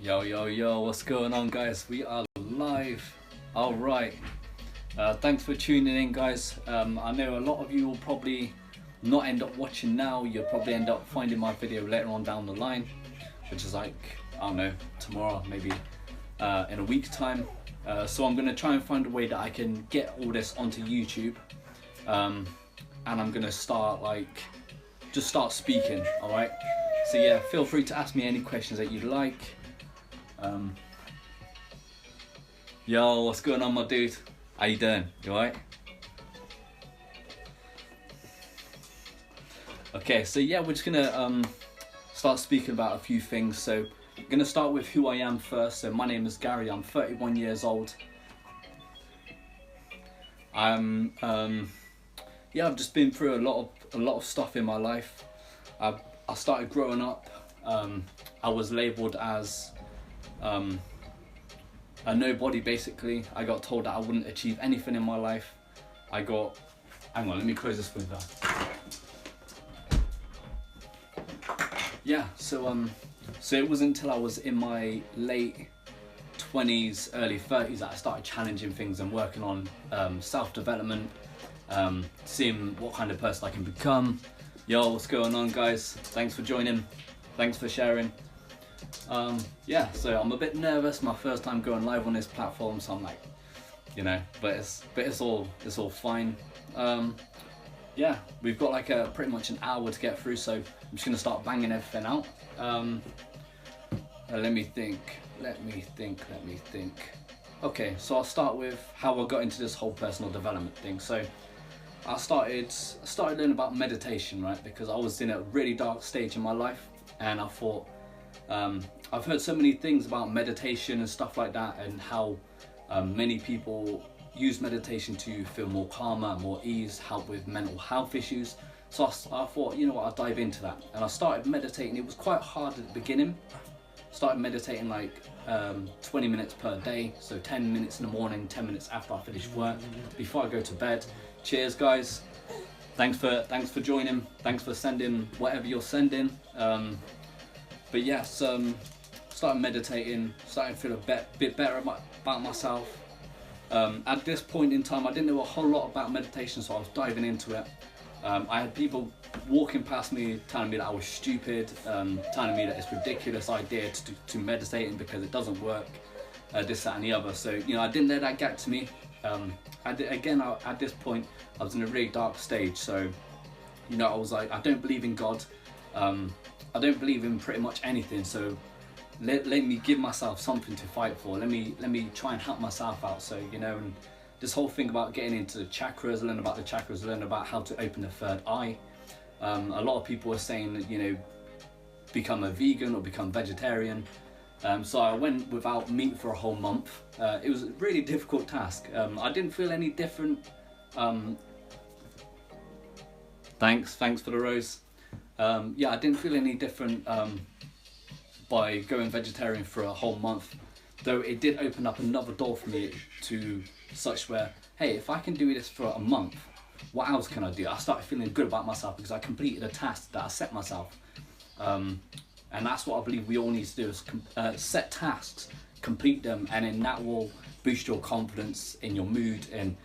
Yo, what's going on, guys? We are live. All right. Thanks for tuning in, guys. I know a lot of you will probably not end up watching now. You'll probably end up finding my video later on down the line, which is like, I don't know, tomorrow, maybe in a week's time. So I'm going to try and find a way that I can get all this onto YouTube. And I'm going to start just start speaking, all right? So yeah, feel free to ask me any questions that you'd like. Yo, what's going on, my dude? How you doing? You alright? Okay, so yeah, we're just gonna start speaking about a few things. So I'm gonna start with who I am first. So my name is Gary. I'm 31 years old. I've just been through a lot of stuff in my life. I started growing up. I was labelled as a nobody, basically. I got told that I wouldn't achieve anything in my life. Hang on, let me close this window. Yeah, so it wasn't until I was in my late 20s, early 30s that I started challenging things and working on self-development, seeing what kind of person I can become. Yo, what's going on, guys? Thanks for joining. Thanks for sharing. Yeah, so I'm a bit nervous. My first time going live on this platform, so I'm like, but it's all fine. Yeah, we've got like pretty much an hour to get through, so I'm just gonna start banging everything out. Let me think. Okay, so I'll start with how I got into this whole personal development thing. So I started learning about meditation, right? Because I was in a really dark stage in my life, and I thought, I've heard so many things about meditation and stuff like that, and how many people use meditation to feel more calmer, more ease, help with mental health issues. So I thought, you know what, I'll dive into that. And I started meditating. It was quite hard at the beginning. Started meditating like 20 minutes per day. So 10 minutes in the morning, 10 minutes after I finish work, before I go to bed. Cheers, guys. Thanks for joining. Thanks for sending whatever you're sending. But yes, started meditating, started to feel a bit better about myself. At this point in time, I didn't know a whole lot about meditation, so I was diving into it. I had people walking past me telling me that I was stupid, telling me that it's a ridiculous idea to meditating because it doesn't work, this, that and the other. So, I didn't let that get to me. At this point, I was in a really dark stage. So, I was like, I don't believe in God. I don't believe in pretty much anything. So let me give myself something to fight for. Let me try and help myself out. So, and this whole thing about getting into the chakras, learn about the chakras, learn about how to open the third eye. A lot of people are saying that, become a vegan or become vegetarian. So I went without meat for a whole month. It was a really difficult task. I didn't feel any different. Thanks for the rose. Yeah, I didn't feel any different by going vegetarian for a whole month, though it did open up another door for me to such where, hey, if I can do this for a month, what else can I do? I started feeling good about myself because I completed a task that I set myself. And that's what I believe we all need to do, is set tasks, complete them, and then that will boost your confidence in your mood, and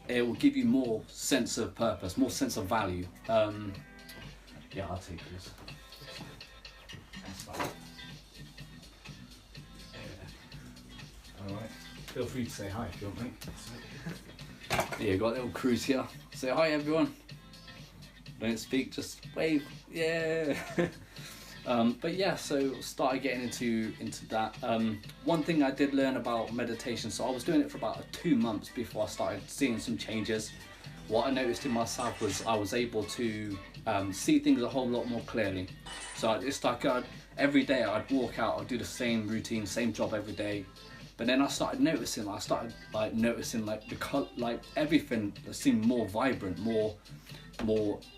it will give you more sense of purpose, more sense of value. Yeah, I'll take this. That's fine. Alright, feel free to say hi if you want, mate. Yeah, got a little cruise here. Say hi, everyone. Don't speak, just wave. Yeah. But yeah, so started getting into that. One thing I did learn about meditation, so I was doing it for about 2 months before I started seeing some changes. What I noticed in myself was I was able to see things a whole lot more clearly. So it's like every day I'd walk out, I'd do the same routine, same job every day. But then I started noticing everything seemed more vibrant, more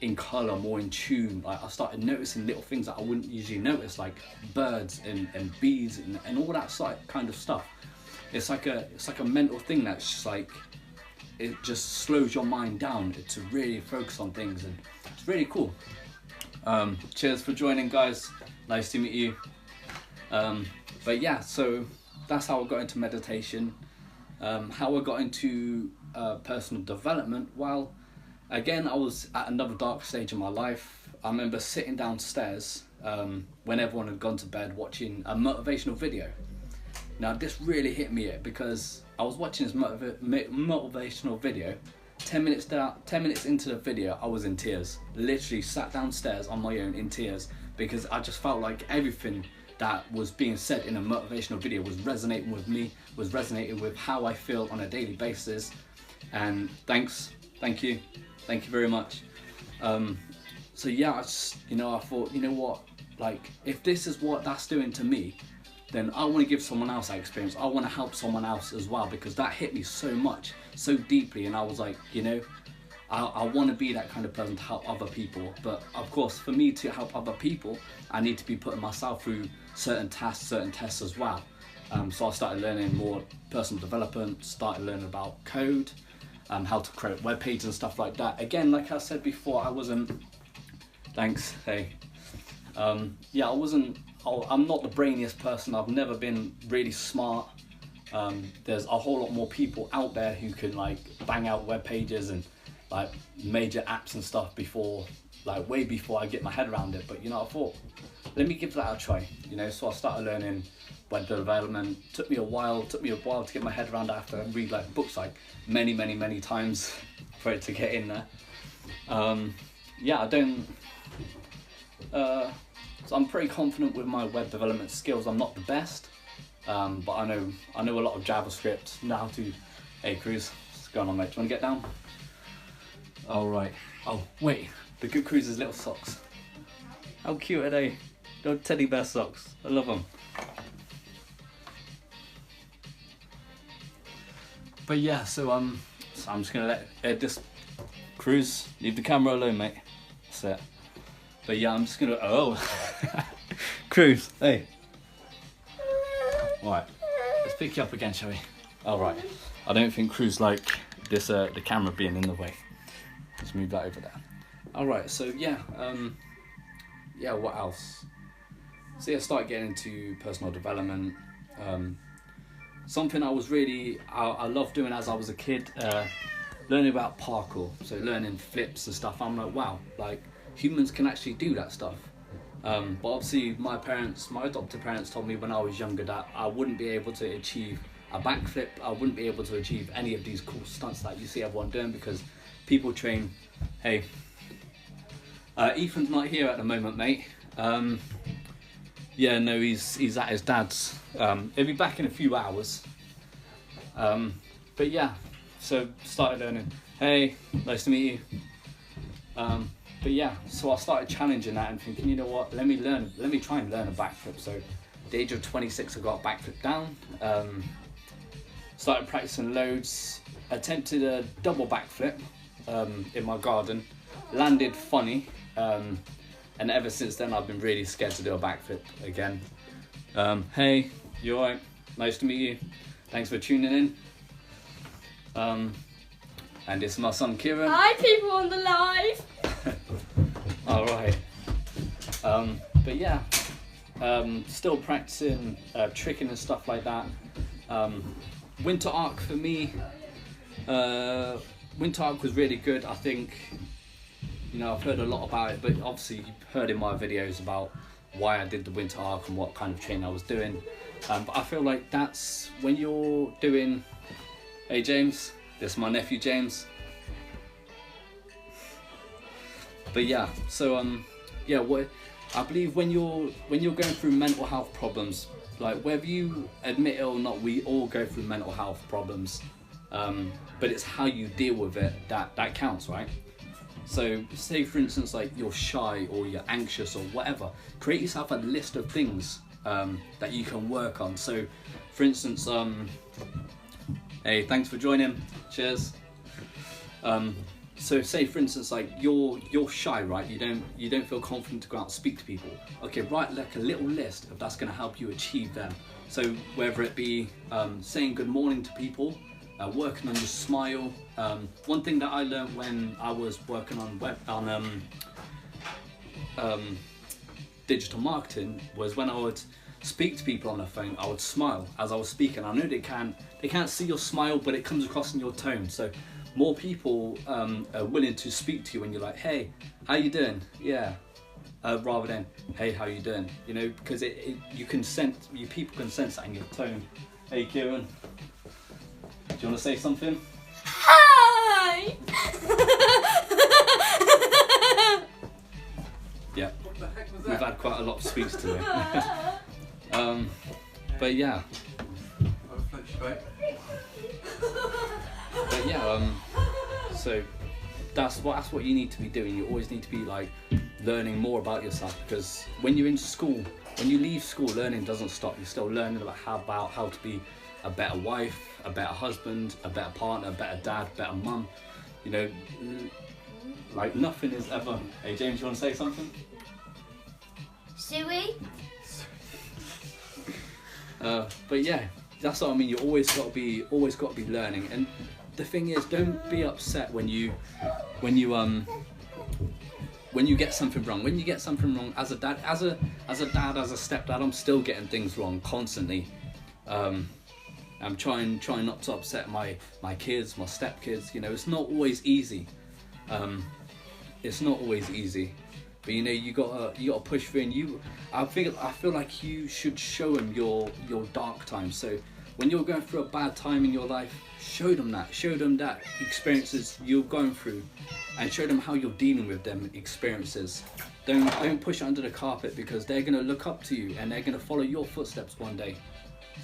in color, more in tune. Like I started noticing little things that I wouldn't usually notice, like birds and bees and all that kind of stuff. It's like a mental thing that's just like, it just slows your mind down to really focus on things, and it's really cool. Cheers for joining, guys. Nice to meet you. But yeah, so that's how I got into meditation. How I got into personal development. Well, again, I was at another dark stage in my life. I remember sitting downstairs when everyone had gone to bed watching a motivational video. Now this really hit me because I was watching this motivational video. 10 minutes into the video, I was in tears. Literally sat downstairs on my own in tears because I just felt like everything that was being said in a motivational video was resonating with me, was resonating with how I feel on a daily basis. And thank you very much. So yeah, I thought, you know what, like if this is what that's doing to me, then I want to give someone else that experience. I want to help someone else as well, because that hit me so much, so deeply. And I was like, you know, I want to be that kind of person to help other people. But of course, for me to help other people, I need to be putting myself through certain tasks, certain tests as well. So I started learning more personal development, started learning about code, how to create web pages and stuff like that. Again, like I said before, I wasn't, thanks, hey. Yeah, I'm not the brainiest person. I've never been really smart. There's a whole lot more people out there who can like bang out web pages and like major apps and stuff way before I get my head around it. But you know, I thought, let me give that a try. You know, so I started learning web development. Took me a while to get my head around it after I read like books like many times for it to get in there. Yeah, so I'm pretty confident with my web development skills. I'm not the best, but I know a lot of JavaScript. Know how to. Hey, Cruz, what's going on, mate? Do you want to get down? All right. Oh, wait. The good Cruz's little socks. How cute are they? Little teddy bear socks. I love them. But yeah, so I'm just gonna let this Cruz leave the camera alone, mate. That's it. But yeah, I'm just gonna. Oh, Cruz, hey. Right, let's pick you up again, shall we? All right. I don't think Cruz like this the camera being in the way. Let's move that over there. All right. So yeah, yeah. What else? So yeah, I started getting into personal development. Something I loved doing as I was a kid. Learning about parkour. So learning flips and stuff. I'm like, wow, like humans can actually do that stuff. But obviously my adopted parents told me when I was younger that I wouldn't be able to achieve a backflip. I wouldn't be able to achieve any of these cool stunts that you see everyone doing because people train. Hey, Ethan's not here at the moment, mate. Yeah, no, he's at his dad's. He'll be back in a few hours. But yeah, so started learning. Hey, nice to meet you. But yeah, so I started challenging that and thinking, you know what, let me try and learn a backflip. So at the age of 26, I got a backflip down. Started practicing loads, attempted a double backflip in my garden, landed funny, and ever since then I've been really scared to do a backflip again. Hey, you alright? Nice to meet you. Thanks for tuning in. And this is my son Kieran. Hi people on the live. Alright. But yeah, still practicing tricking and stuff like that. Winter Arc for me, Winter Arc was really good. I think, you know, I've heard a lot about it, but obviously you've heard in my videos about why I did the Winter Arc and what kind of training I was doing. But I feel like that's when you're doing, hey James, this is my nephew James. But yeah, so yeah, what I believe when you're going through mental health problems, like whether you admit it or not, we all go through mental health problems. But it's how you deal with it that counts, right? So say for instance, like you're shy or you're anxious or whatever, create yourself a list of things that you can work on. So for instance, hey, thanks for joining, cheers. So say for instance, like you're shy, right? You don't feel confident to go out and speak to people. Okay, write like a little list of that's going to help you achieve them. So whether it be saying good morning to people, working on your smile. One thing that I learned when I was working on digital marketing was when I would speak to people on the phone, I would smile as I was speaking. I know they can't see your smile, but it comes across in your tone. So more people are willing to speak to you when you're like, hey, how you doing? Yeah. Rather than, hey, how you doing? You know, because people can sense that in your tone. Hey, Kieran, do you want to say something? Hi! Yeah, What the heck was we've that? had quite a lot of speech today. But yeah, Oh, Fletch back. so that's what you need to be doing. You always need to be like learning more about yourself, because when you're in school, when you leave school, learning doesn't stop. You're still learning about how to be a better wife, a better husband, a better partner, a better dad, better mum. You know, like nothing is ever. Hey James, you want to say something? Suey? But yeah, that's what I mean. You always got to be learning. And the thing is, don't be upset when you get something wrong. When you get something wrong, as a dad, as a stepdad, I'm still getting things wrong constantly. I'm trying not to upset my kids, my stepkids. You know, it's not always easy. It's not always easy. But you know, you gotta push through, and I feel like you should show them your dark times. So when you're going through a bad time in your life, show them that experiences you're going through, and show them how you're dealing with them experiences. Don't push it under the carpet, because they're gonna look up to you and they're gonna follow your footsteps one day.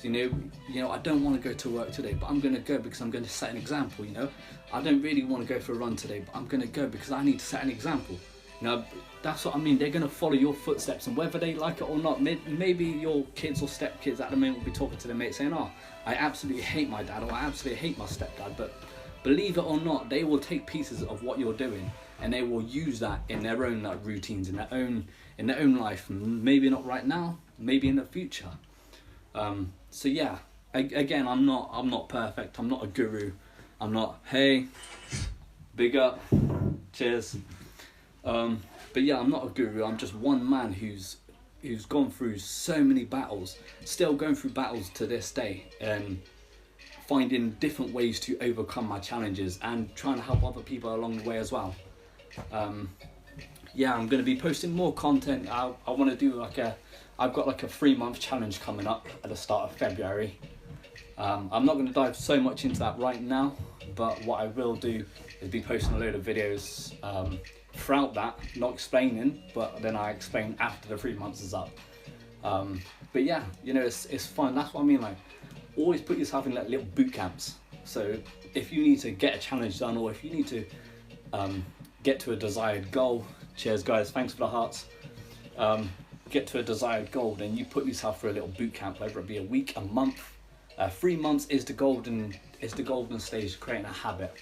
So, you know, I don't want to go to work today, but I'm gonna go because I'm going to set an example. You know, I don't really want to go for a run today, but I'm gonna go because I need to set an example. You know, that's what I mean. They're going to follow your footsteps, and whether they like it or not, maybe your kids or stepkids at the moment will be talking to their mates saying, oh, I absolutely hate my dad, or I absolutely hate my stepdad. But believe it or not, they will take pieces of what you're doing and they will use that in their own routines, in their own life. Maybe not right now, maybe in the future. So yeah, again, I'm not perfect. I'm not a guru. I'm not, hey, big up, cheers. But yeah, I'm not a guru. I'm just one man who's gone through so many battles, still going through battles to this day, and finding different ways to overcome my challenges and trying to help other people along the way as well. Yeah, I'm going to be posting more content. I want to do I've got like a 3-month challenge coming up at the start of February. I'm not going to dive so much into that right now, but what I will do is be posting a load of videos throughout that, not explaining, but then I explain after the 3 months is up. But yeah, you know, it's fun. That's what I mean, like, always put yourself in like little boot camps. So if you need to get a challenge done, or if you need to get to a desired goal, cheers guys, thanks for the hearts, get to a desired goal, then you put yourself through a little boot camp, whether it be a week, a month. 3 months is the golden stage to creating a habit.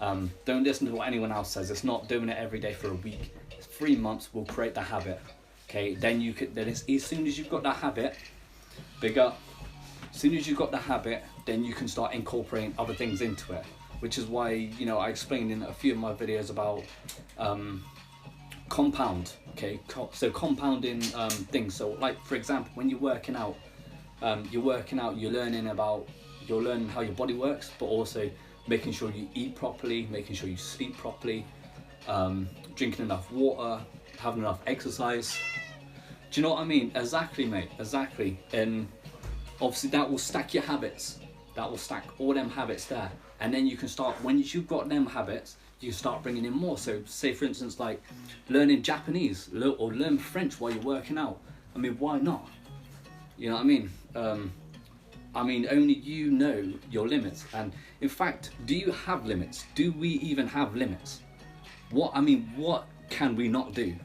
Don't listen to what anyone else says. It's not doing it every day for a week. 3 months will create the habit. Okay, then as soon as you've got that habit, big up. As soon as you've got the habit, then you can start incorporating other things into it. Which is why, you know, I explained in a few of my videos about compound. Okay, so compounding things. So like, for example, when you're working out, you're learning how your body works, but also making sure you eat properly, making sure you sleep properly, drinking enough water, having enough exercise. Do you know what I mean? Exactly, mate, exactly. And obviously that will stack your habits. That will stack all them habits there. And then you can start, when you've got them habits, you start bringing in more. So say for instance, like learning Japanese or learn French while you're working out. I mean, why not? You know what I mean? Only you know your limits. And in fact, do you have limits? Do we even have limits? What can we not do?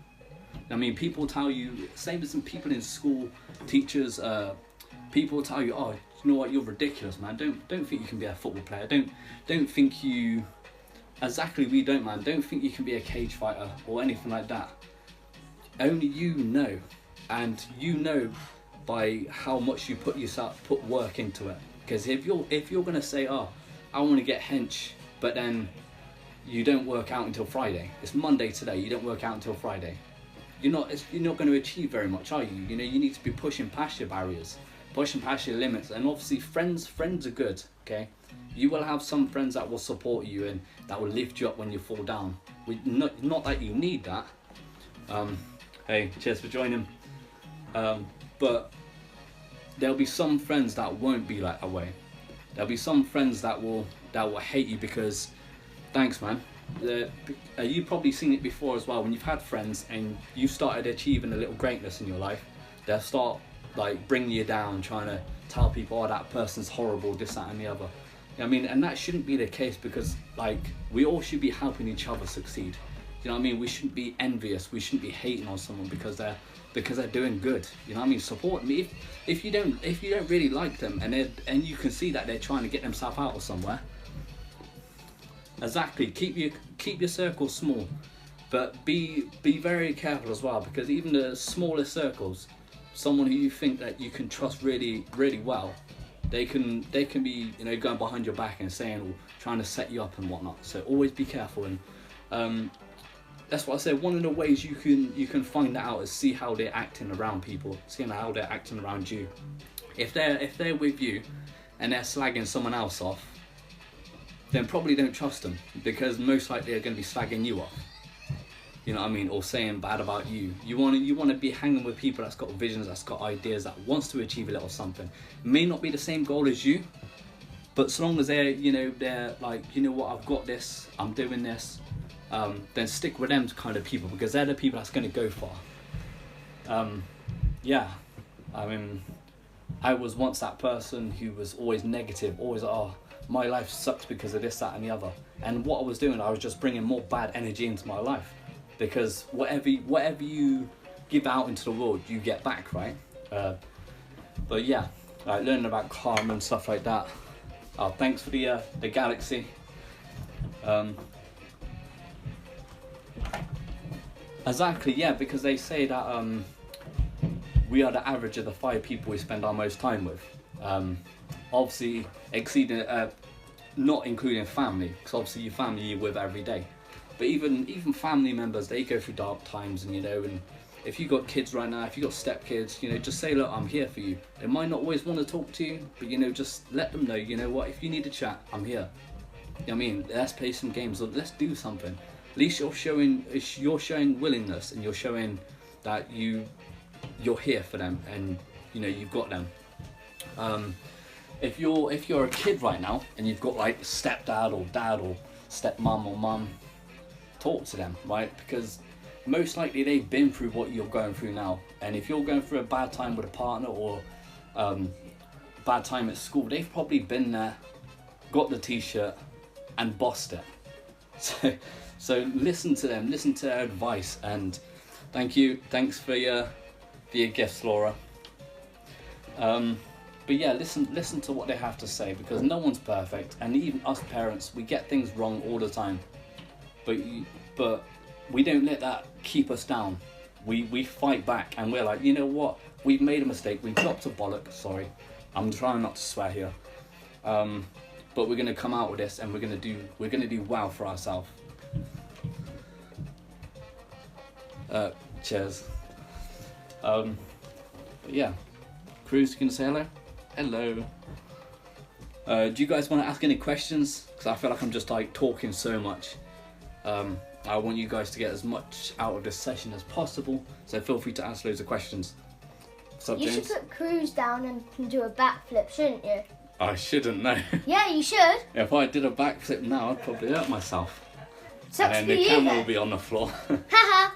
I mean, people tell you, say with some people in school, teachers, people tell you, oh, you know what, you're ridiculous, man. Don't think you can be a football player. Don't think you, exactly, we don't, man. Don't think you can be a cage fighter or anything like that. Only you know, and you know by how much you put work into it. Because if you're gonna say, oh, I want to get hench, but then you don't work out until Friday. It's Monday today. You don't work out until Friday. you're not going to achieve very much, are you? You know, you need to be pushing past your barriers, pushing past your limits. And obviously friends are good, okay? You will have some friends that will support you and that will lift you up when you fall down. Not that you need that. Hey, cheers for joining. But there'll be some friends that won't be like that way. There'll be some friends that will hate you because, thanks man. You've probably seen it before as well. When you've had friends and you started achieving a little greatness in your life, they'll start like bringing you down, trying to tell people, oh, that person's horrible, this, that and the other. I mean, and that shouldn't be the case, because like we all should be helping each other succeed. You know what I mean? We shouldn't be envious. We shouldn't be hating on someone because they're doing good. You know what I mean? Support me. If you don't really like them and you can see that they're trying to get themselves out of somewhere. Exactly. Keep your circle small, but be very careful as well, because even the smallest circles, someone who you think that you can trust really really well, they can be, you know, going behind your back and saying, or trying to set you up and whatnot. So always be careful. And that's what I said. One of the ways you can find that out is see how they're acting around people, seeing how they're acting around you. If they're with you and they're slagging someone else off, then probably don't trust them, because most likely they're going to be slagging you off. You know what I mean? Or saying bad about you. You want to be hanging with people that's got visions, that's got ideas, that wants to achieve a little something. It may not be the same goal as you, but so long as they're like, you know what, I've got this, I'm doing this, then stick with them kind of people, because they're the people that's going to go far. Yeah, I mean, I was once that person who was always negative, always, oh, my life sucks because of this, that and the other. And what I was doing, I was just bringing more bad energy into my life, because whatever you give out into the world, you get back, right? But yeah, like learning about karma and stuff like that. Oh, thanks for the galaxy. Exactly, yeah, because they say that we are the average of the 5 people we spend our most time with. Obviously exceeding, not including family, because obviously your family you're with every day. But even family members, they go through dark times, and you know, and if you got kids right now, if you got stepkids, you know, just say, look, I'm here for you. They might not always want to talk to you, but you know, just let them know, you know what, if you need a chat, I'm here. You know what I mean? Let's play some games, or let's do something. At least you're showing willingness, and you're showing that you're here for them, and you know, you've got them. If you're a kid right now and you've got like stepdad or dad or stepmom or mum, talk to them, right? Because most likely they've been through what you're going through now. And if you're going through a bad time with a partner, or bad time at school, they've probably been there, got the t-shirt and bossed it. So listen to them, listen to their advice. And thanks for your gifts, Laura. But yeah, listen to what they have to say, because no one's perfect, and even us parents, we get things wrong all the time. But we don't let that keep us down. We fight back, and we're like, you know what? We've made a mistake. We've dropped a bollock. Sorry, I'm trying not to swear here. But we're gonna come out with this, and we're gonna do well for ourselves. Cheers. But yeah, Cruz, you can say hello. Hello. Do you guys want to ask any questions? Because I feel like I'm just like talking so much. I want you guys to get as much out of this session as possible, so feel free to ask loads of questions. What's up, James? You should put Cruz down and do a backflip, shouldn't you? I shouldn't, no. Yeah, you should. If I did a backflip now, I'd probably hurt myself. Sucks And for then the you, camera then. will be on the floor. Haha.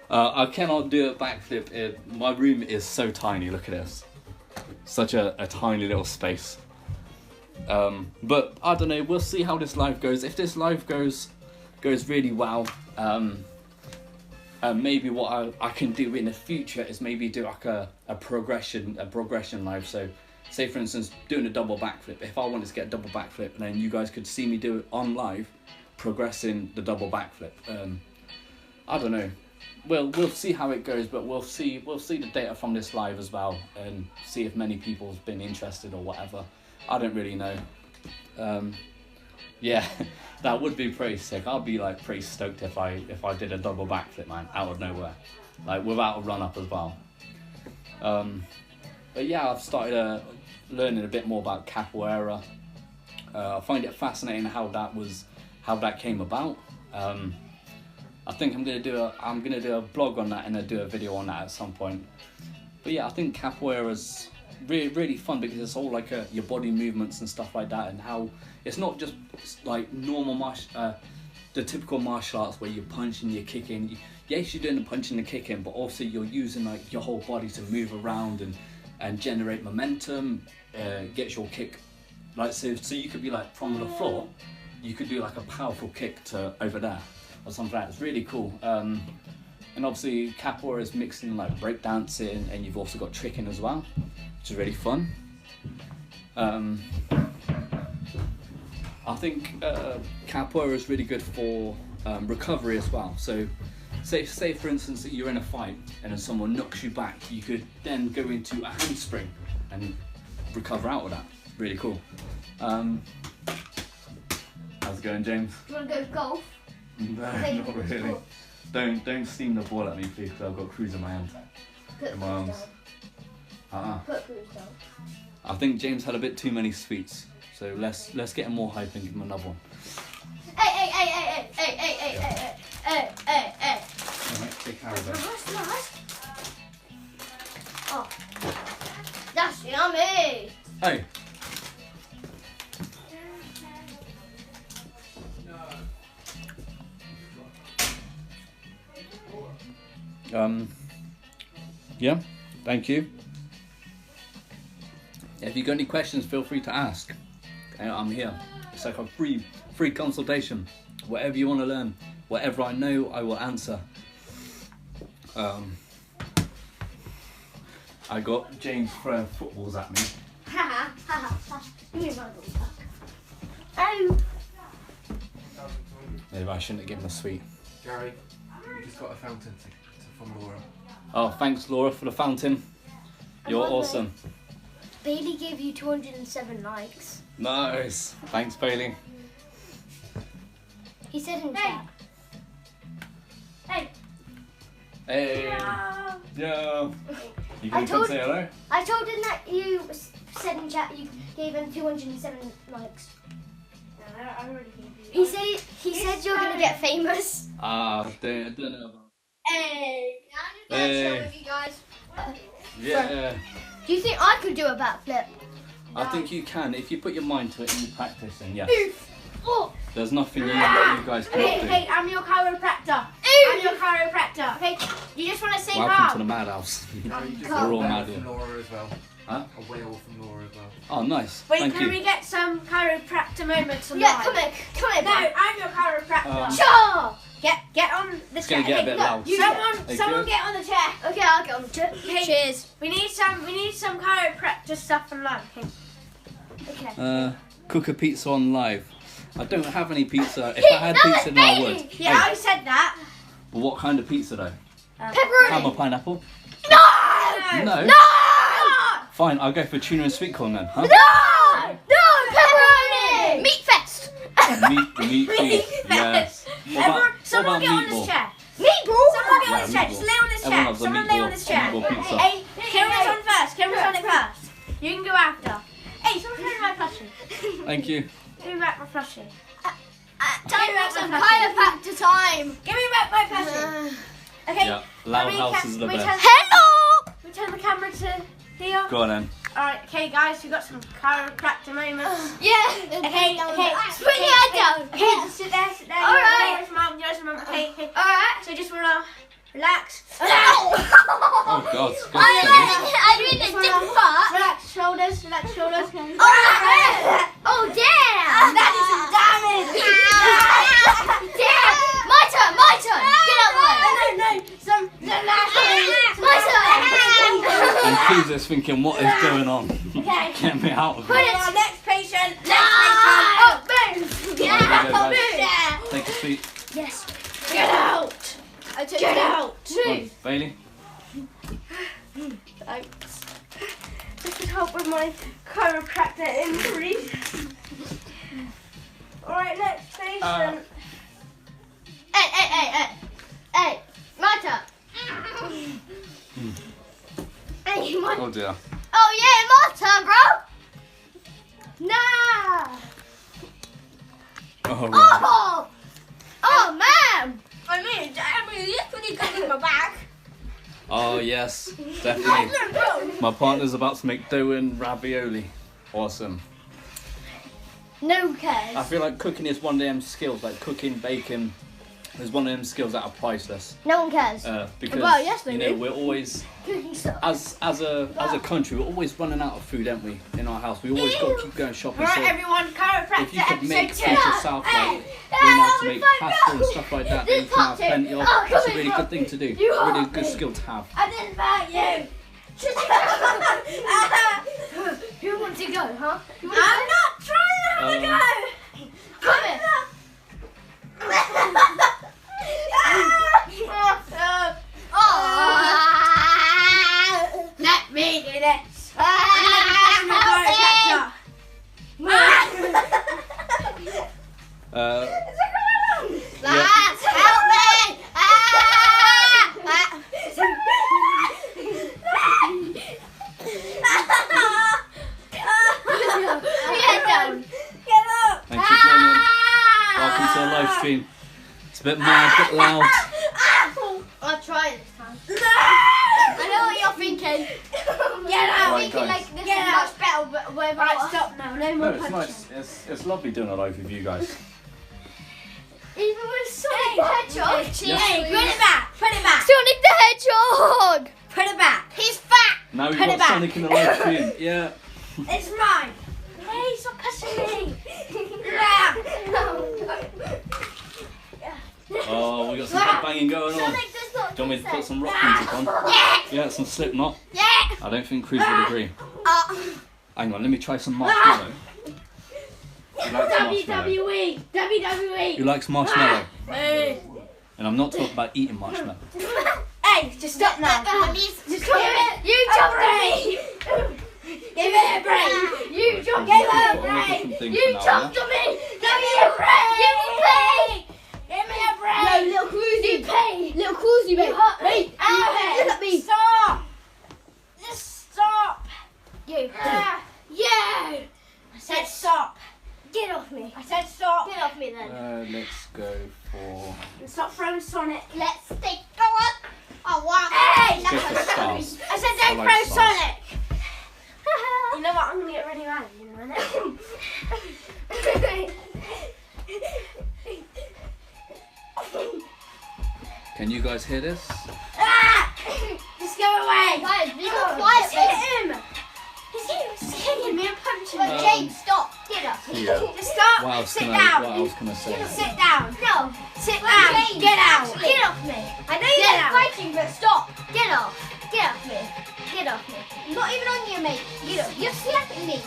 I cannot do a backflip. My room is so tiny. Look at this. Such a tiny little space. But I don't know. We'll see how this live goes. If this live goes really well, maybe what I can do in the future is maybe do like a progression live. So, say for instance, doing a double backflip. If I wanted to get a double backflip, and then you guys could see me do it on live, progressing the double backflip. I don't know. We'll see how it goes, but we'll see the data from this live as well, and see if many people's been interested or whatever. I don't really know. Yeah, that would be pretty sick. I'd be like pretty stoked if I did a double backflip, man, out of nowhere, like without a run up as well. But yeah, I've started learning a bit more about capoeira. I find it fascinating how that came about. I think I'm gonna do a blog on that and do a video on that at some point. But yeah, I think capoeira's really fun because it's all like your body movements and stuff like that, and how it's not just like normal the typical martial arts where you're punching, you're kicking. Yes, you're doing the punching and kicking, but also you're using like your whole body to move around and generate momentum, get your kick. Like so you could be like from the floor, you could do like a powerful kick to over there or something like that. It's really cool. And obviously capoeira is mixing like breakdancing, and you've also got tricking as well, which is really fun. I think capoeira is really good for recovery as well. So say for instance that you're in a fight and then someone knocks you back, you could then go into a handspring and recover out of that. Really cool. How's it going, James? Do you want to go golf? No, not really. Don't steam the ball at me, please, because I've got Cruise in my hand. Put In my arms. Put Cruise down. I think James had a bit too many sweets, so let's get him more hype and give him another one. Hey. Alright, big haribo. Nice. Oh, that's yummy. Hey. Yeah, thank you. If you've got any questions, feel free to ask. Okay, I'm here. It's like a free consultation. Whatever you want to learn, whatever I know, I will answer. I got James throwing footballs at me. Give me my ball back. Oh. Maybe I shouldn't have given a sweet. Gary, you just got a fountain from Laura. Oh, thanks Laura for the fountain. You're awesome. Bailey gave you 207 likes. Nice. Thanks, Bailey. He said in chat. Hey. Hey. Yo. You I can come told- say hello? I told him that you said in chat you gave him 207 likes. No, I already gave you. He said you're gonna get famous. I don't know about. Hey. Now I'm Hey. gonna show with you guys. Yeah. Do you think I could do a backflip? I think you can if you put your mind to it and you practice. And yes, Oh. there's nothing you guys cannot do. Hey, I'm your chiropractor. I'm your chiropractor. Okay, you just want to say Welcome how? to the madhouse. You just We're all mad from here. Laura as well. Huh? A whale from Laura as well. Oh, nice. Wait, Thank can you. we get some chiropractor moments on Yeah, live? come here. No, I'm your chiropractor. Sure. Get on the It's chair. gonna get a bit loud. Someone good? get on the chair. Okay, I'll get on the chair. Hey, Cheers. We need some chiropractor stuff on live. Okay. Okay. Cook a pizza on live. I don't have any pizza. If Hey, I had that pizza, was then I Bailey. would. Yeah, Hey, I said that. but what kind of pizza though? Pepperoni. Ham or pineapple? No. No. No. Fine, I'll go for tuna and sweet corn then, huh? No. No. Pepperoni. Meat fest. Meat feast. Yes. Someone get on this meatball? chair. Meatball. Someone get on Yeah, this chair. meatball. Just lay on this Everyone chair. loves a Someone lay on meatball- this chair. meatball pizza. Hey, Kira's on first. Kira's on it first. You can go after. Hey, someone throw me my plushie. Thank you. Give me back my plushie. Time for some chiropractor time. Give me back my plushie. Okay. Yeah, loud we houses are the best. Hello. We turn the camera to here. Go on then. Alright, okay guys, we've got some chiropractor moments. Yeah. Okay. Put your head down. Okay, just sit there. All right. Yours, mum. Okay. Alright. So just wanna relax. Oh God. I'm in a different part. Relax shoulders. Oh damn! That is some damage. Damn! My turn! Get out of No. Some the way! My turn! And Kuza's thinking, what is going on? Okay. Get me out of Put here. it on next patient. Oh, boom! There you go, guys. Yeah! Take a seat. Yes. Get out. Get out. Come on, Bailey. Thanks. This would help with my chiropractor injury. Alright, Oh dear. Oh yeah, my turn, bro. Nah. Oh, right. Oh. Oh man. I mean, literally covering my back. Oh yes, definitely. My partner's about to make dough and ravioli. Awesome. No cares. I feel like cooking is one of them skills, like cooking, baking, is one of them skills that are priceless. No one cares. Because Well, yes, they you know do. we're always Cooking stuff. as a country, we're always running out of food, aren't we? In our house, we always got to keep going shopping. Alright, So everyone, chiropractor if you could make episode food 2. yourself, like learn how to make pasta and stuff like that, that you can have plenty of. It's a really good thing to do. Really good skill to have. I didn't fight you. Who wants to go, huh? I'm not trying to have a go. Come here. Let me do this. Lads, help me! Thanks for joining. Welcome to the live stream. It's a bit mad, a bit loud. I'll try this time. I know what you're thinking. Get out. Right, Thinking guys. like this Get is out. much better, but without Right, us. stop now. No No, more it's punching. nice. It's lovely doing a live with you guys. Even with Sonic the Hedgehog. Hey, put it back. Put it back. Sonic the Hedgehog. Put it back. He's fat. Now we've Put it got back. Sonic in the live stream. Yeah. It's mine. Hey, stop pushing me. Oh, we got some head banging going on. Sonic does not Do you want me to put consent. some rock music on? Yeah, some Slipknot. Yeah. I don't think Cruz would agree. Hang on, let me try some marshmallow. Who likes marshmallow? WWE. Who likes marshmallow? Hey. And I'm not talking about eating marshmallow. Hey, just stop now. Just come here. You jumped at me. Give me a break. You jumped Give me at a me. Different break. things You for now, jumped yeah? at me. Give me a break. You pay. Give me a break. No, little Cruzy. You pay. Little Cruzy, mate. You hurt me. Look at me. Stop. Just stop. You. Ah. Yeah. I said stop. Get off me. I said stop. Get off me then. Let's go for... Stop throwing Sonic. Let's take go up. Oh wow. Hey. Let's go for stars. I said I don't like throw stars. Sonic. You know what? I'm gonna get really mad in a minute. Can you guys hear this? Ah! Just go away. Guys, be more quiet. Just hit him. He's kicking me and punching me. James, stop. Get up. Yeah. Just stop. What else Sit can down. I say? Sit down. No. Sit down. James, Get out. actually, get off me. I know Get you're out. fighting, but stop. Get off. Get off me. Get off me. I'm not even on you, mate. You're slapping me.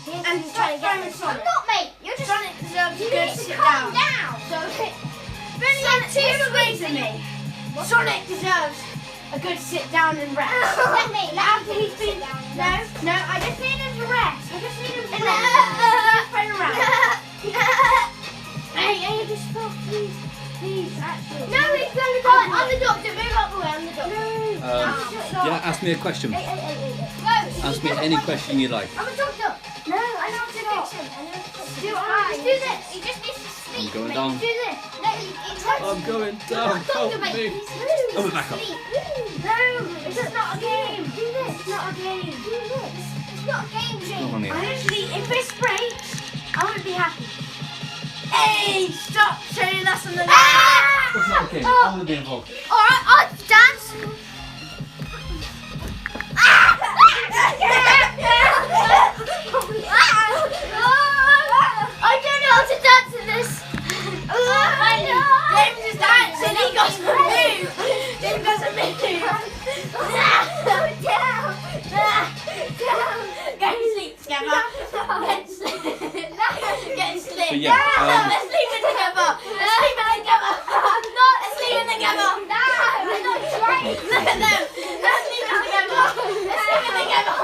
And trying to stop get me. throwing Sonic. I'm not, mate. You're just Sonic deserves You a good need to sit calm down. down. Sonic disagrees with me. Sonic deserves a good sit down and rest. Let me. After he's been no, I just need him to rest. I just need him to rest. Play around. Hey, just stop, please, actually. No, he's going to die. I'm the doctor. Move out the way. I'm the doctor. Yeah, ask me a question. Go. Ask me any question you like. I'm a doctor. No, I know how to fix him. Just do this. He just needs to sleep. I'm going mate. down. Do this. No, he's I'm going down. Doctor, Help mate. me. He's Oh, back up. Sleep. No, it's not a game. Do this. It's not a game. Do this. It's not a game, Come James. on here. Honestly, if this breaks, I wouldn't be happy. Hey, stop showing us on the It's not okay. I want to be involved. Alright, I'll dance. I don't know how to dance in this. James is dancing, he got to move. James doesn't move. Go to sleep together. Get sleep. Get sleep. But yeah, Let's sleep in together. Let's sleep in together. Let's sleep in together. Look at them. Let's sleep in together. Let's sleep in together.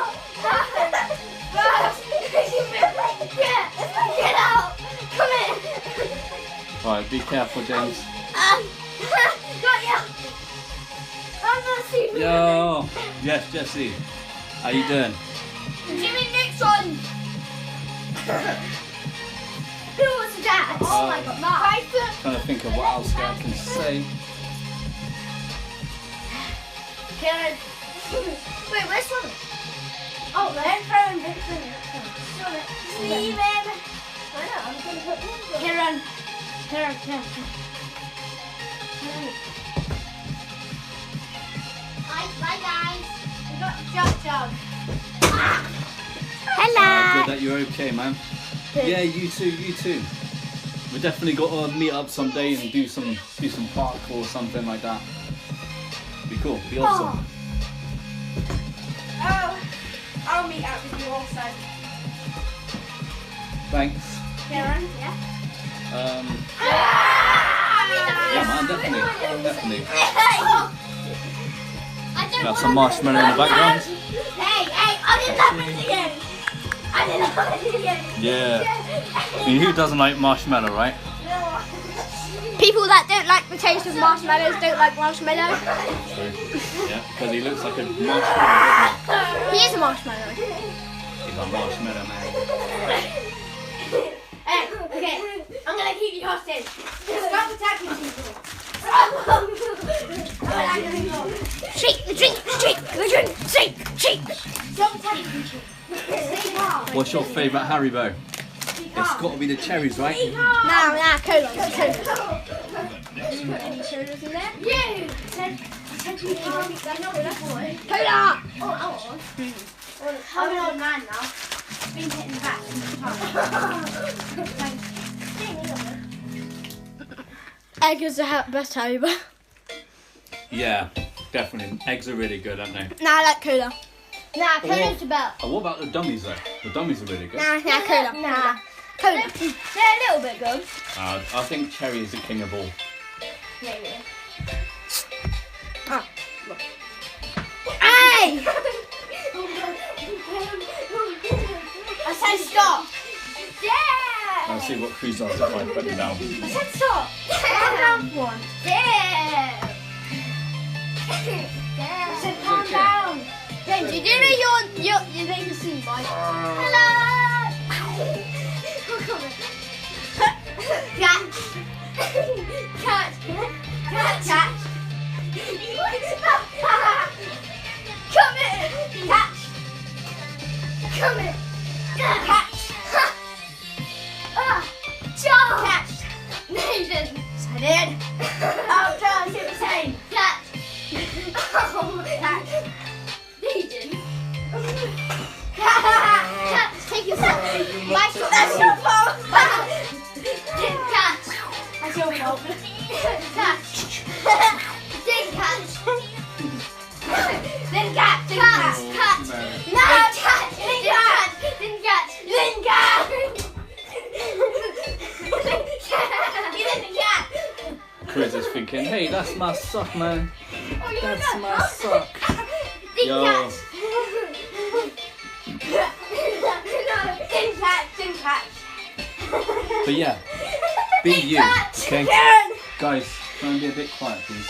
Get out. Come here. Right, be careful, James. Got ya. I'm not sleeping. Yo. Yes, Jesse. How you doing? Jimmy Nixon. Who was that? Oh my God, Mark. Trying to think of what else I can say. Karen. Wait, where's Sonic? Oh, Don't throw him, don't throw him. Sonic. Leave him. I know, I'm going to put him. Karen. Bye, guys. We got Jug. Good that you're okay, man. Yeah, you too. We definitely got to meet up someday and do some parkour or something like that. Be cool. Be awesome. Oh, I'll meet up with you also. Thanks. Karen? Yeah. Yeah, man, definitely. I don't Got some marshmallow in the background. Hey, I didn't have it again. Yeah. I mean, who doesn't like marshmallow, right? People that don't like the taste of marshmallows don't like marshmallow. True. Yeah, because he looks like a marshmallow, doesn't He is a marshmallow. he? He's a marshmallow man. Hey, okay, I'm gonna keep you hostage. Stop attacking people. Shake the drink, shake the drink, shake. Stop attacking people. Stay calm. What's your favourite Haribo? It's got to be the cherries, right? Nah, cola. Any sodas in there? You! Cola! I'm an old man now. Been hitting back in the Egg is the best Haribo. Yeah, definitely. Eggs are really good, aren't they? Nah, I like cola. Nah, cola's the belt. Oh, what about the dummies though? The dummies are really good. Nah, cola. Nah. Cola. They're a little bit good. I think cherry is the king of all. Maybe. Hey! I said stop. Yeah. Let's see what Cruz does if I put him down. I said stop. Calm down for once. Yeah. I said calm okay. down. James, you do know you're making a scene, boy. Hello. Catch. Catch. Catch. Come here. Catch. Come here. Catch. Jump. Catch. No, you didn't. I did. Oh, Charles, you were saying. Catch. Catch. No, you didn't. Catch. Take your phone. That's your phone. Catch. That's your fault. Catch. Didn't catch. Didn't catch. Didn't catch. Catch. No, catch. Didn't catch. Didn't catch. Didn't catch. You didn't catch. Cruz is thinking, hey, that's my sock, man. Oh, you're That's not. my sock. Didn't Yo. catch. Didn't catch. Didn't catch. But yeah, be you, okay? Karen. Guys, try and be a bit quiet, please.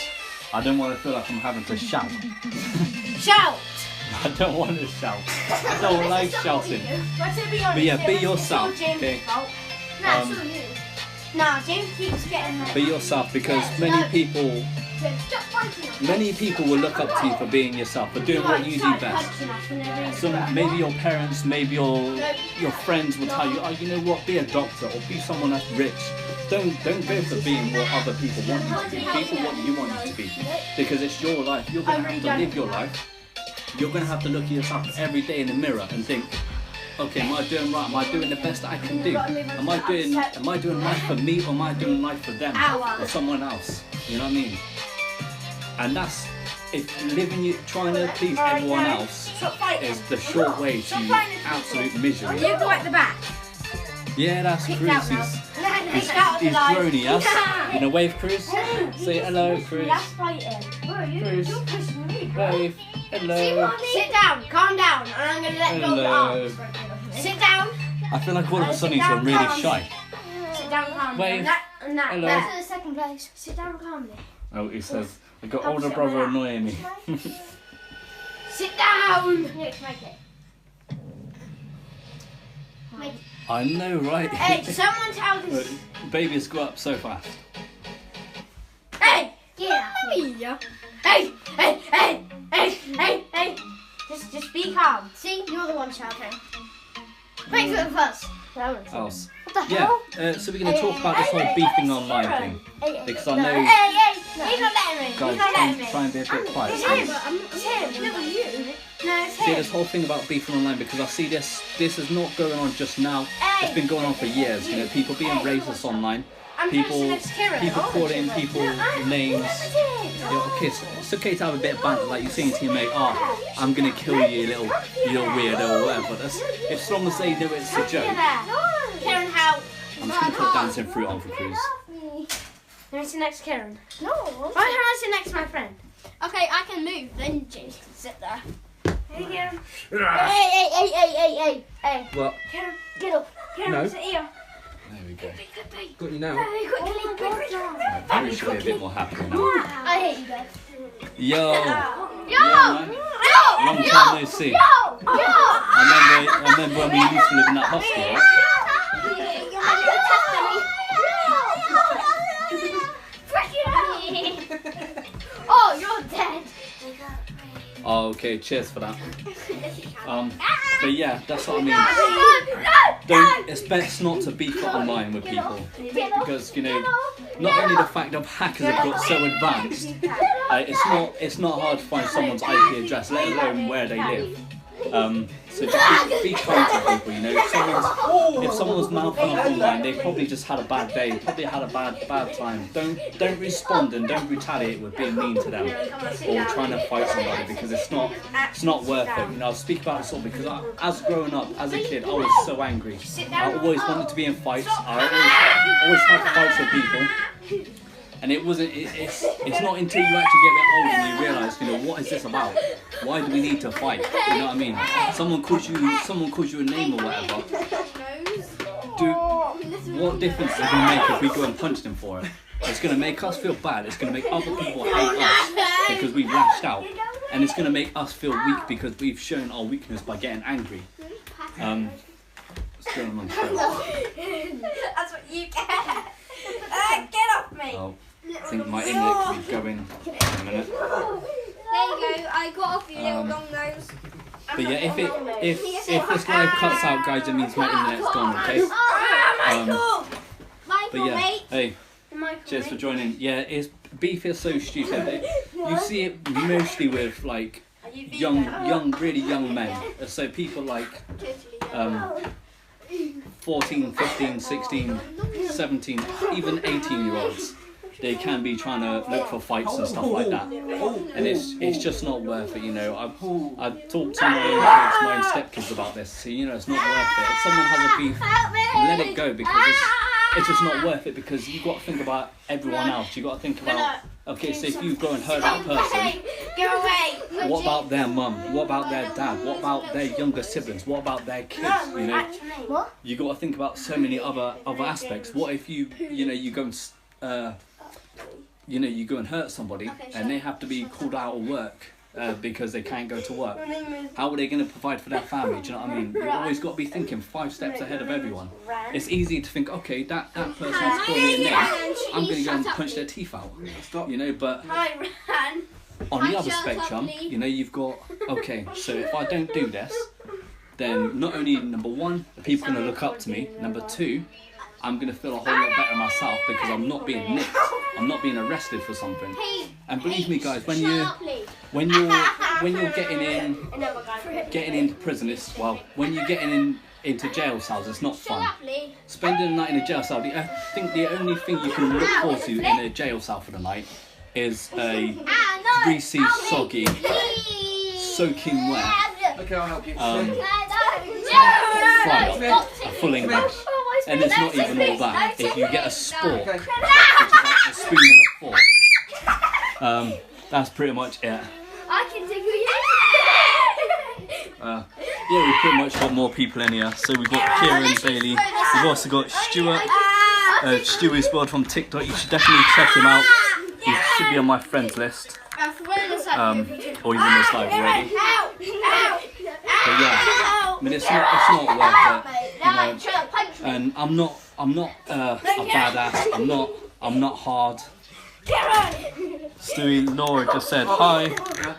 I don't want to feel like I'm having to shout. Shout. I don't want to shout. I don't like shouting. But yeah, be yourself, okay? Nah, Um, it's all you. Nah, James keeps getting her. Be yourself, because many people will look up to you for being yourself, for doing what you do best. So maybe your parents, maybe your friends will tell you, oh, you know what, be a doctor or be someone that's rich. Don't go for being what other people want you to be. Be for what you want you to be, because it's your life. You're gonna have to live your life. You're gonna have to look at yourself every day in the mirror and think, okay, am I doing right? Am I doing the best that I can do? Am I doing life for me, or am I doing life for them or someone else? You know what I mean? And that's, if trying to please everyone else is the short way to absolute misery. You go at the back. Yeah, that's Kicked Cruz. out now. He's groany, yes? In a wave, Cruz. Say hello, Cruz. That's fighting. Cruz. You're pushing me. Wave. Hello. Sit down, calm down, and I'm going to let go of the Hello. arms. Sit down. I feel like all of a sudden he's gone really shy. Sit down calmly. Wave. And that. Hello. Back to the second place. Sit down calmly. Oh, he says, I got older brother annoying me. Sit Sit down. Next, make it. Make it. I know, right? Hey, someone tell this. Babies grow up so fast. Hey. Get off me. Hey. Just be calm. See, you're the one shouting. Make it first. Else. What the Yeah, hell? so we're going to talk about this whole beefing online thing. Because I know, Hey, he's not letting me. guys, He's not letting me. try and be a bit quiet. It's So, him. It's him. No, you. No, it's see, him. this whole thing about beefing online, because I see this is not going on just now. It's been going on for years. You know, people being racist online. People calling people names. Yeah, okay, so it's okay to have a bit of banter, like you're saying to your mate, oh, I'm gonna kill you, you little weirdo, or whatever. That's, as long as they know it's a joke. Karen, how? I'm just gonna put dancing fruit on for Cruz. Let me sit next to Karen. No. Why can't I sit next to my friend? Okay, I can move. Then James can sit there. Hey, Karen. Hey. What? Karen, Get up. Karen, No. sit here. There we go. Got you now. Quickly. I probably should be a bit more happy now. I hate you guys. Yo! Yo! Yeah, man. Long time no see. I remember when we used to live in that hostel, right? Oh, you're dead. Oh, okay, cheers for that. But yeah, that's what I mean. It's best not to beef online with people, because you know, not only the fact of hackers have got so advanced, it's not hard to find someone's IP address, let alone where they live. So just be kind to people, you know. If someone's mouthing up online, they probably just had a bad day, probably had a bad time. Don't respond and don't retaliate with being mean to them or trying to fight somebody, because it's not worth it. You know, I'll speak about this all because as growing up as a kid, I was so angry. I always wanted to be in fights. I always had fights with people. And it's not until you actually get a bit older and you realise, you know, what is this about? Why do we need to fight? You know what I mean? Someone calls you a name or whatever. What difference is it going to make if we go and punch them for it? It's going to make us feel bad. It's going to make other people hate us because we've lashed out. And it's going to make us feel weak because we've shown our weakness by getting angry. What's going on the show? That's what you get. Get off me. Oh, I think my internet could be going in a minute. There you go. I got off you little long nose. But yeah, if this live cuts out, guys, it means my internet's gone, okay? But yeah, hey, cheers for joining. Yeah, beef is so stupid. You see it mostly with like really young men. So people like 14, 15, 16, 17, even 18-year-olds. They can be trying to look for fights and stuff like that, and it's just not worth it. You know, I've talked to my own stepkids about this. So you know, it's not worth it. If someone has a beef, let it go, because it's just not worth it. Because you got to think about everyone else. You got to think about, okay, so if you go and hurt that person, Go away. what about their mum? What about their dad? What about their younger siblings? What about their kids? You know, What? you got to think about so many other aspects. What if you go and you go and hurt somebody and they have to be called out of work because they can't go to work? How are they going to provide for their family? Do you know what I mean? You've always got to be thinking 5 steps ahead of everyone. It's easy to think, okay, that person's calling me a name, I'm going to go and punch their teeth out. You know, but on the other spectrum, you know, you've got, okay, so if I don't do this, then not only, number one, people are going to look up to me, number two, I'm going to feel a whole lot better myself because I'm not being nicked. I'm not being arrested for something. And believe me, guys, when you're getting into prison, when you're getting into jail cells, it's not fun. Spending a night in a jail cell, I think the only thing you can look forward to in a jail cell for the night is a greasy, soggy, soaking wet Okay, I'll help you. fry a full English. And it's not even all that. If you get a spork, which is like a spoon and a fork, that's pretty much it. I can tickle you. Yeah, we've pretty much got more people in here. So we've got Kieran, Bailey, we've also got Stuart, Stewie's World from TikTok. You should definitely check him out. He's should be on my friends list, I'll throw this at or you. even this live already. Ow! Ow! But yeah, I mean it's not worth it, you know. Try to punch me. And I'm not a badass. I'm not hard. Stewie, Laura just said hi. Yeah.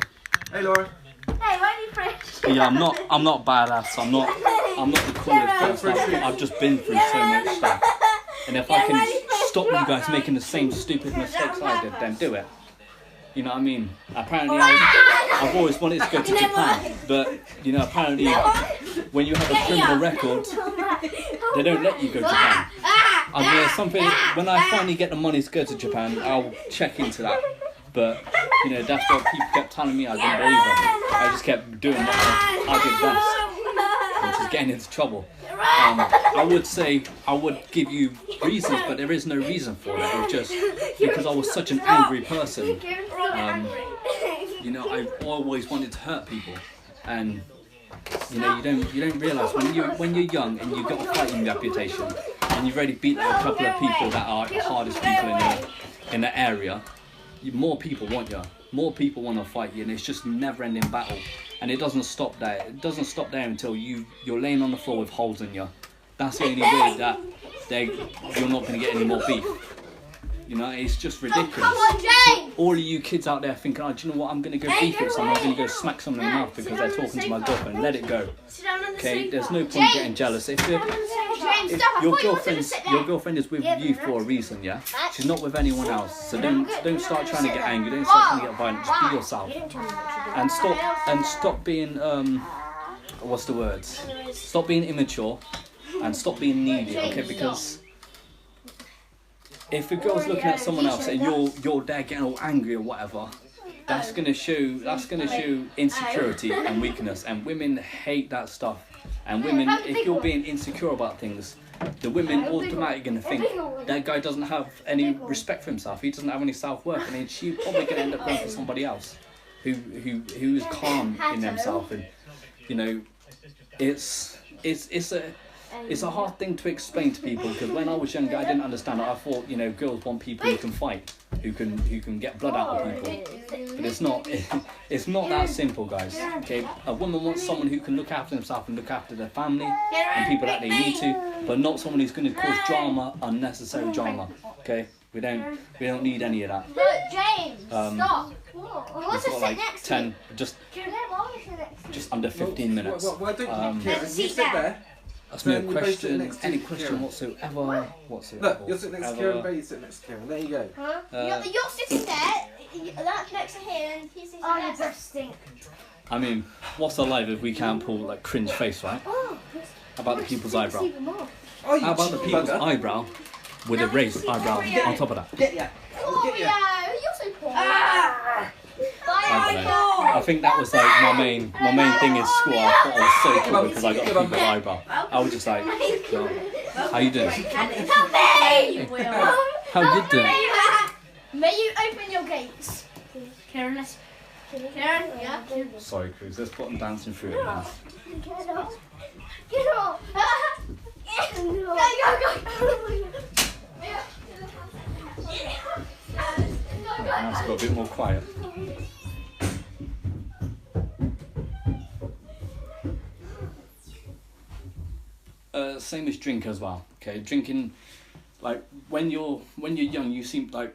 Hey, Laura. Hey, why are you fresh? But yeah, I'm not badass. I'm not the coolest person. I've just been through so much stuff. And if I can stop you guys making the same stupid mistakes I did, then do it. You know what I mean? Apparently, I've always wanted to go to Japan, but you know, apparently, when you have a criminal record, they don't let you go to Japan. I mean, there's something. When I finally get the money to go to Japan, I'll check into that. But you know, that's what people kept telling me. I didn't believe them. I just kept doing what I did best, which is getting into trouble. I would say I would give you reasons, but there is no reason for it. It was just because I was such an angry person. You know, I always wanted to hurt people, and you know, you don't realise when you're young and you've got a fighting reputation, and you've already beaten a couple of people that are the hardest people in the area. More people want you. More people want to fight you, and it's just a never-ending battle. And it doesn't stop there. It doesn't stop there until you're laying on the floor with holes in you. That's the only way that you're not going to get any more beef. You know, it's just ridiculous. Come on, James! All of you kids out there thinking, oh, do you know what? I'm going to go beef with someone. I'm going to go smack someone in the mouth because they're talking to my girlfriend. Let it go. Okay? There's no point getting jealous. If your girlfriend is with you for a reason, yeah? She's not with anyone else. So don't start trying to get angry. Don't start trying to get violent. Just be yourself. And stop being what's the words? Stop being immature and stop being needy, okay? Because if a girl's looking at someone else and you're there getting all angry or whatever, that's gonna show insecurity and weakness, and women hate that stuff. And women, if you're being insecure about things, the women automatically gonna think that guy doesn't have any respect for himself. He doesn't have any self-worth, and then she's probably gonna end up going for somebody else who is calm in themselves. And you know, it's a hard thing to explain to people, because when I was younger I didn't understand it. I thought, you know, girls want people who can fight, who can get blood out of people. But it's not that simple, guys. Okay, a woman wants someone who can look after themselves and look after their family and people that they need to, but not someone who's going to cause drama, unnecessary drama. Okay, we don't need any of that. Look, James, stop. We've got like 10, just under 15 minutes. Why don't you, Kieran, you sit there. Ask me a Then you both sit question, next to any Kieran. question whatsoever. Look, you're sitting next to Kieran, but you sit next to Kieran. There you go. You're sitting there, that's next to him, and he's sitting there. Breath stink. I mean, what's alive if we can't pull like cringe face, right? How about the people's eyebrow? Oh, you How about the cheeky people's bugger. eyebrow with a raised eyebrow on top of that? Get ya. Get ya. You're so poor. I don't know. I think that was like my main thing in school. I thought I was so cool because I got a people's eyebrow. I was just like, yo, how you doing? How you doing? May you open your gates? Karen, yeah? Sorry, Cruz. Let's put them dancing through it. Man. Get off. Get off. Go. Now it's got a bit more quiet. Same as drink as well. Okay, drinking, like when you're young, you seem like,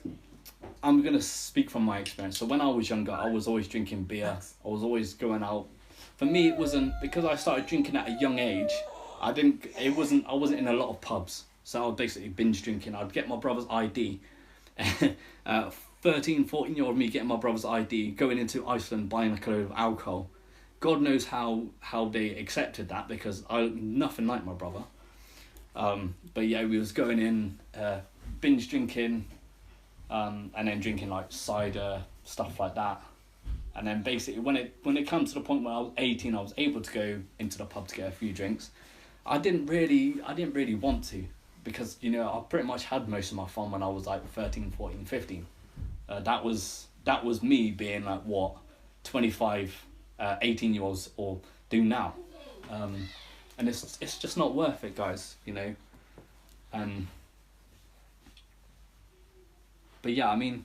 I'm gonna speak from my experience. So when I was younger, I was always drinking beer. I was always going out. For me, it wasn't, because I started drinking at a young age. I wasn't in a lot of pubs. So I would basically binge drinking. I'd get my brother's ID. 13, 14-year-old me getting my brother's ID, going into Iceland, buying a load of alcohol. God knows how they accepted that, because nothing like my brother. But yeah, we was going in, binge drinking, and then drinking like cider, stuff like that. And then basically when it comes to the point where I was 18, I was able to go into the pub to get a few drinks. I didn't really want to, because, you know, I pretty much had most of my fun when I was like 13, 14, 15. That was me being like what 25, 18-year-olds or do now. And it's just not worth it, guys, you know. But yeah, I mean,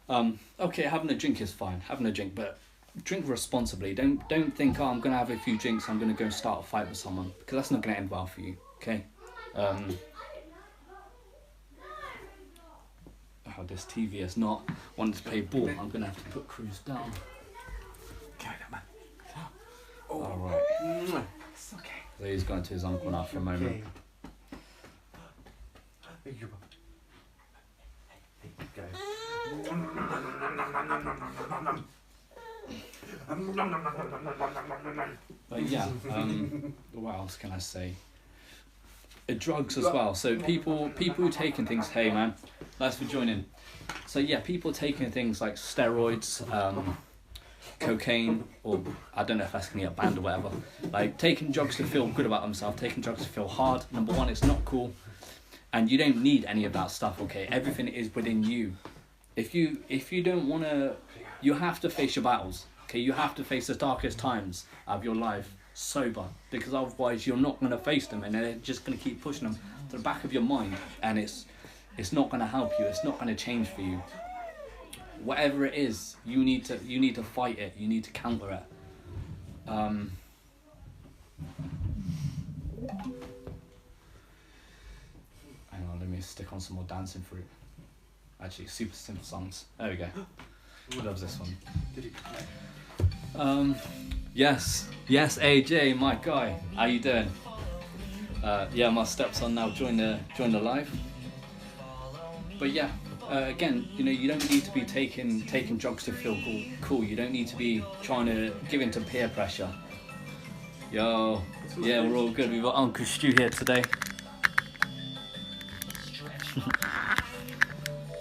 Okay, having a drink is fine. Having a drink, but drink responsibly. Don't think, oh, I'm gonna have a few drinks, I'm gonna go and start a fight with someone, because that's not gonna end well for you. Okay. Oh, this TV is not wanting to play ball. I'm gonna have to put Cruz down. All right. It's okay. So he's going to his uncle now for a moment. There you go. But yeah, what else can I say? Drugs as well. So people taking things. Hey man, thanks for joining. So yeah, people taking things like steroids, cocaine, or I don't know if that's gonna get banned or whatever. Like taking drugs to feel good about themselves, taking drugs to feel hard. Number one, it's not cool, and you don't need any of that stuff. Okay, everything is within you. If you don't wanna, you have to face your battles. Okay, you have to face the darkest times of your life sober, because otherwise you're not gonna face them, and they're just gonna keep pushing them to the back of your mind, and it's not gonna help you. It's not gonna change for you. Whatever it is, you need to fight it. You need to counter it. Hang on, let me stick on some more Dancing Fruit. Actually, super simple songs. There we go. Who loves this one? Yes, AJ, my guy. How you doing? Yeah, my stepson now joined the live. But yeah. Again, you don't need to be taking drugs to feel cool. You don't need to be trying to give in to peer pressure. Yo, yeah, we're all good. We've got Uncle Stu here today.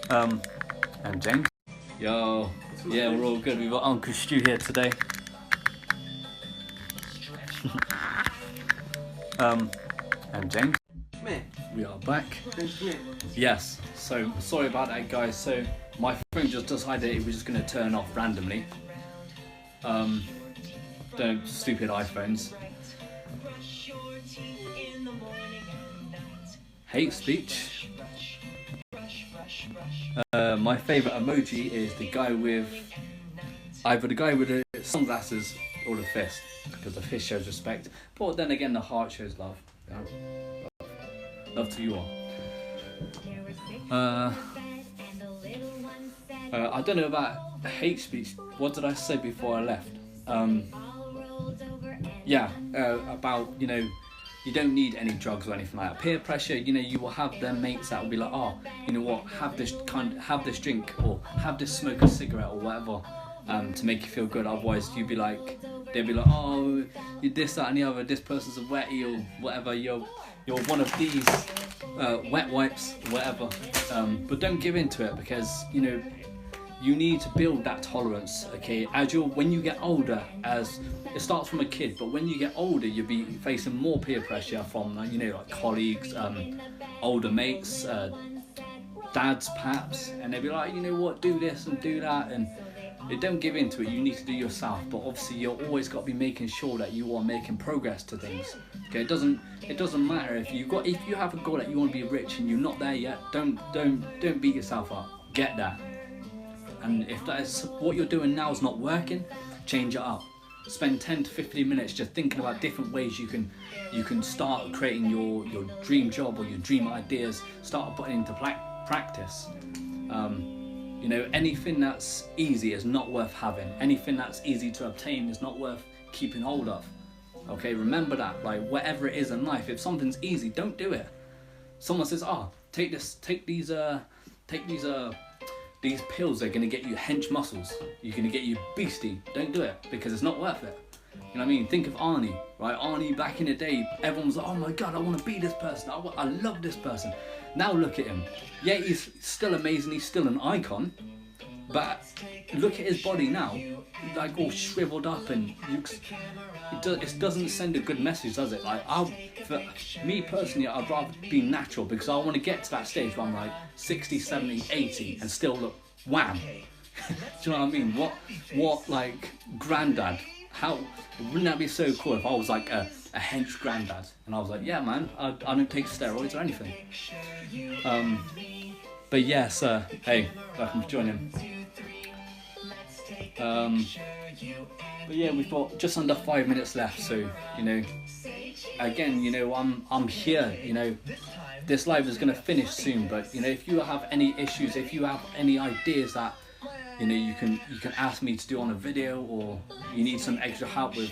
And James. Yo, yeah, we're all good. We've got Uncle Stu here today. And James. We are back. Yes, so sorry about that, guys. So my phone just decided it was just going to turn off randomly. The stupid iPhones. Hate speech. My favourite emoji is the guy with either the guy with the sunglasses or the fist, because the fist shows respect, but then again the heart shows love. Love to you all. I don't know about hate speech. What did I say before I left? About you don't need any drugs or anything like that. Peer pressure. You will have their mates that will be like, oh, you know what? Have this drink, or have this smoke a cigarette or whatever, to make you feel good. Otherwise, they'd be like, oh, you're this, that, and the other. This person's a wetty or whatever. You're one of these wet wipes, whatever. But don't give in to it, because you need to build that tolerance. Okay, when you get older, as it starts from a kid, but when you get older, you'll be facing more peer pressure from like colleagues, older mates, dads perhaps, and they'll be like, what, do this and do that, and don't give in to it. You need to do yourself, but obviously you're always got to be making sure that you are making progress to things. Okay, it doesn't matter if you have a goal that you want to be rich and you're not there yet. Don't beat yourself up. Get there. And if that is what you're doing now is not working, change it up. Spend 10 to 15 minutes just thinking about different ways you can start creating your dream job or your dream ideas. Start putting into practice. Anything that's easy is not worth having. Anything that's easy to obtain is not worth keeping hold of. Okay, remember that. Like, whatever it is in life, if something's easy, don't do it. Someone says, take these pills, they're gonna get you hench muscles. You're gonna get you beastie. Don't do it, because it's not worth it. You know what I mean? Think of Arnie, right? Arnie back in the day, everyone was like, oh my God, I want to be this person. I love this person. Now look at him. Yeah, he's still amazing. He's still an icon. But look at his body now, like all shriveled up, and it doesn't send a good message, does it? Like, for me personally, I'd rather be natural, because I want to get to that stage where I'm like 60, 70, 80 and still look wham. Do you know what I mean? What like granddad? Wouldn't that be so cool if I was like a hench granddad and I was like, yeah man, I don't take steroids or anything. But yes, hey, welcome to joining. But yeah, we've got just under 5 minutes left, so you know, again, you know, I'm here. You know, this live is going to finish soon, but you know, if you have any issues, if you have any ideas that you know you can ask me to do on a video, or you need some extra help with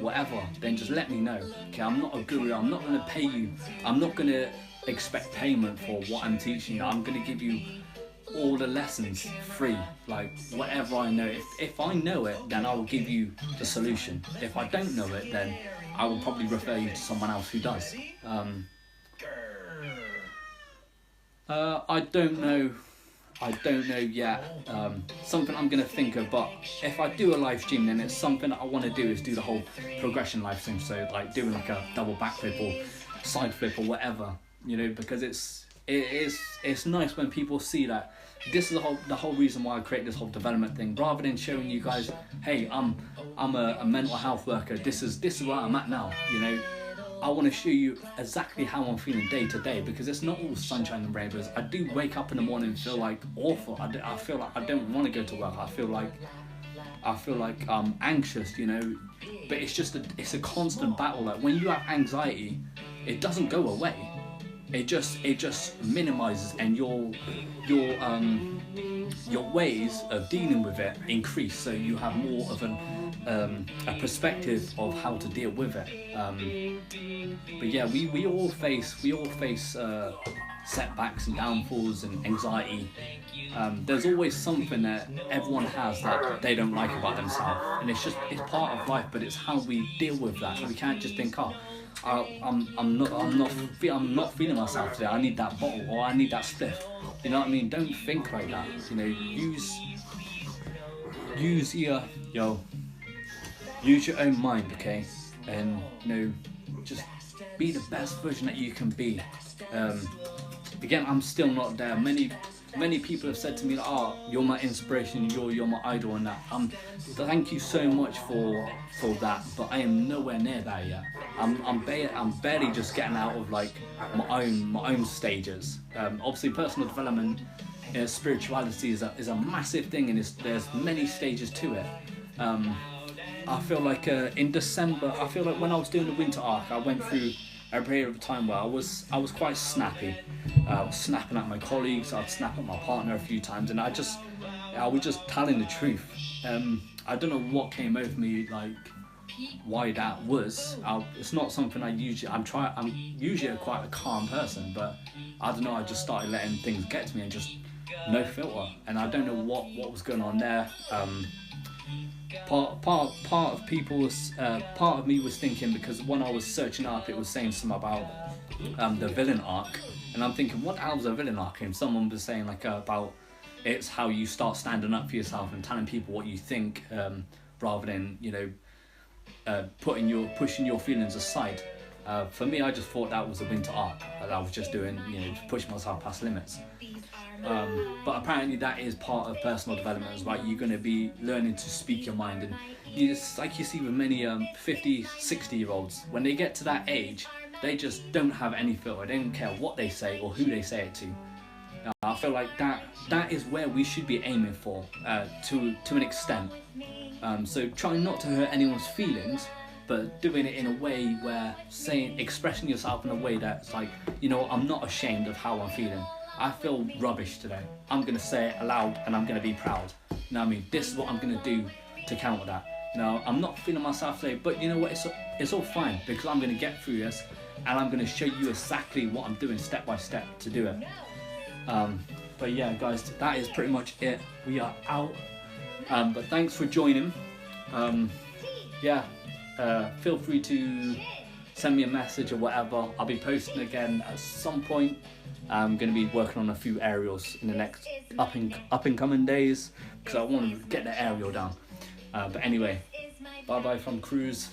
whatever, then just let me know. Okay, I'm not a guru. I'm not going to pay you. I'm not going to expect payment for what I'm teaching you. I'm going to give you all the lessons free, like whatever I know. If I know it, then I will give you the solution. If I don't know it, then I will probably refer you to someone else who does. I don't know yet. Something I'm gonna think of, but if I do a live stream, then it's something that I want to do is do the whole progression live stream. So like doing like a double backflip or side flip or whatever, you know, because it's nice when people see that. This is the whole reason why I create this whole development thing. Rather than showing you guys, hey, I'm a mental health worker. This is where I'm at now. You know, I want to show you exactly how I'm feeling day to day, because it's not all sunshine and rainbows. I do wake up in the morning and feel like awful. I feel like I don't want to go to work. I feel like I'm anxious, you know. But it's a constant battle. Like when you have anxiety, it doesn't go away. It just minimizes, and your ways of dealing with it increase, so you have more of a perspective of how to deal with it. But yeah, we all face setbacks and downfalls and anxiety. There's always something that everyone has that they don't like about themselves, and it's part of life. But it's how we deal with that. We can't just think, oh, I'm not feeling myself today. I need that bottle, or I need that spliff. You know what I mean? Don't think like that. You know, use your own mind, okay? And you know, just be the best version that you can be. Again, I'm still not there. Many people have said to me, "Oh, you're my inspiration. You're my idol," and that. Thank you so much for that. But I am nowhere near that yet. I'm barely just getting out of like my own stages. Obviously, personal development, spirituality is a massive thing, and there's many stages to it. I feel like in December, I feel like when I was doing the winter arc, I went through a period of time where I was quite snappy. I was snapping at my colleagues. I'd snap at my partner a few times, and I was just telling the truth. I don't know what came over me, like why that was. It's not something I usually. I'm usually quite a calm person, but I don't know. I just started letting things get to me and just no filter, and I don't know what was going on there. Part of me was thinking, because when I was searching up, it was saying something about the villain arc, and I'm thinking, what the hell's a villain arc? And someone was saying like about it's how you start standing up for yourself and telling people what you think, rather than, you know, pushing your feelings aside. For me, I just thought that was a winter arc that I was just doing, you know, to push myself past limits. But apparently that is part of personal development as well. You're going to be learning to speak your mind, and like you see with many 50, 60-year-olds, when they get to that age, they just don't have any filter. They don't care what they say or who they say it to. I feel like that is where we should be aiming for, to an extent. So trying not to hurt anyone's feelings, but doing it in a way where expressing yourself in a way that's like, you know, I'm not ashamed of how I'm feeling. I feel rubbish today. I'm going to say it aloud, and I'm going to be proud. You know what I mean? This is what I'm going to do to counter that. You know, I'm not feeling myself today, but you know what? It's all fine, because I'm going to get through this, and I'm going to show you exactly what I'm doing step by step to do it. But yeah, guys, that is pretty much it. We are out. But thanks for joining. Feel free to send me a message or whatever. I'll be posting again at some point. I'm going to be working on a few aerials in the next up and coming days, because I want to get the aerial down. But anyway, bye bye from Cruz.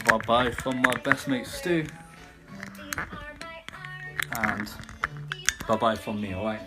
Bye bye from my best mate Stu. And bye bye from me, alright?